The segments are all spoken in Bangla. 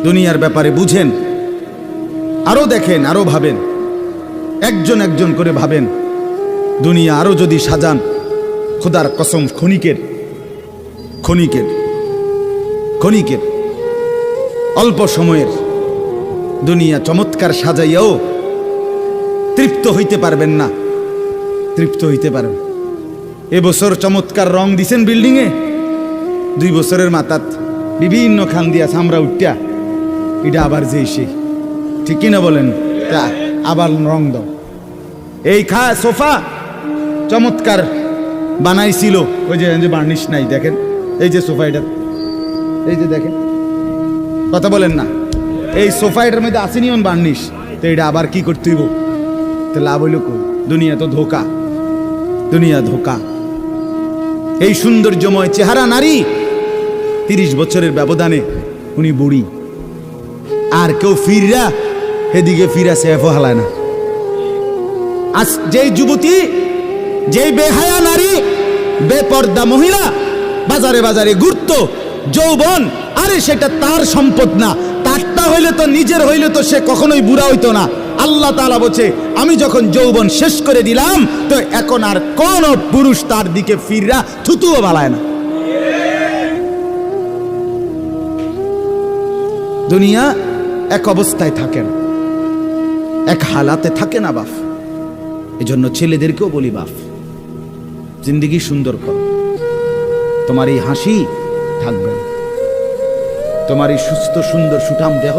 দুনিয়ার ব্যাপারে বুঝেন, আরো দেখেন, আরো ভাবেন, একজন একজন করে ভাবেন। দুনিয়া আরো যদি সাজান, খোদার কসম ক্ষণিকের ক্ষণিকের ক্ষণিকের অল্প সময়ের দুনিয়া চমৎকার সাজাইয়াও তৃপ্ত হইতে পারবেন না, তৃপ্ত হইতে পারেন। এবছর চমৎকার রং দিছেন বিল্ডিংয়ে, 2 বছরের মাথাত বিভিন্ন খান দিয়া চামড়া উঠা এটা আবার যেই সেই, ঠিক কিনা বলেন? তা আবার রং দাও। এই সোফা চমৎকার বানাইছিল, ওই যে বার্নিশ নাই, দেখেন এই যে সোফা, এটা এই যে দেখেন, কথা বলেন না, এই সোফা এটার মধ্যে আসেনি অন বার্নিশ, তো এটা আবার কি করতে হইব? তো লাভ হইল কই? দুনিয়া তো ধোকা, দুনিয়া ধোকা। এই সৌন্দর্যময় চেহারা নারী 30 বছরের ব্যবধানে উনি বুড়ি, আর কেউ ফিররা এদিকে ফিরা সেফও হালায় না। আজ যেই যুবতী, যেই বেহায়া নারী, বেপর্দা মহিলা বাজারে বাজারে ঘুরতো, যৌবন, আরে সেটা তার সম্পদ না, তারটা হইলে তো নিজের হইলে তো সে কখনোই বুড়া হইতো না। আল্লাহ তাআলা বলছে, আমি যখন যৌবন শেষ করে দিলাম, তো এখন আর কোন পুরুষ তার দিকে ফিররা থুতুও বালায় না। দুনিয়া এক অবস্থায় থাকে না, এক হালাতে থাকে না বাপ। এজন্য ছেলেদেরকেও বলি, বাপ জিন্দেগি সুন্দর কর। তোমার এই হাসি থাকবে, তোমার এই সুস্থ সুন্দর সুঠাম দেহ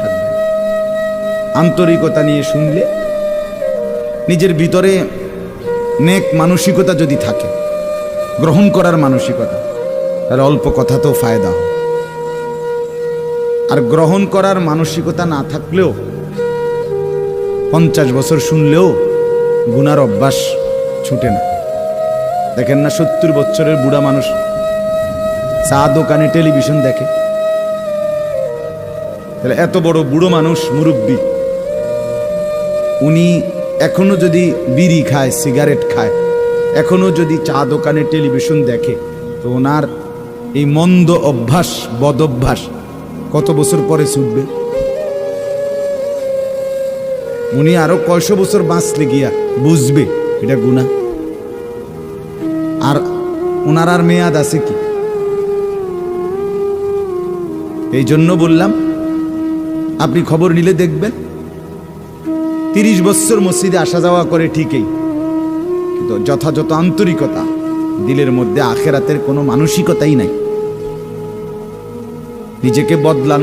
থাকবে। আন্তরিকতা নিয়ে শুনলে, নিজের ভিতরে নেক মানসিকতা যদি থাকে, গ্রহণ করার মানসিকতা, তাহলে অল্প কথা তো ফায়দা হয়। আর গ্রহণ করার মানসিকতা না থাকলেও 50 বছর শুনলেও গুনার অভ্যাস ছুটে না। দেখেন না, 70 বছরের বুড়া মানুষ চা দোকানে টেলিভিশন দেখে, তাহলে এত বড় বুড়ো মানুষ, মুরব্বী, উনি এখনো যদি বিড়ি খায়, সিগারেট খায়, এখনো যদি চা দোকানে টেলিভিশন দেখে, তো ওনার এই মন্দ অভ্যাস, বদ অভ্যাস কত বছর পরে ছুটবে? উনি আরো কয়শো বছর বাঁচলে গিয়া বুঝবে এটা গুনাহ। আর ওনার আর মেয়াদ আছে কি? এই জন্য বললাম, আপনি খবর নিলে দেখবেন 30 বছর মসজিদে আসা যাওয়া করে ঠিকই, কিন্তু যথাযথ আন্তরিকতা, দিলের মধ্যে আখেরাতের কোনো মানসিকতাই নাই। নিজেকে বদলানো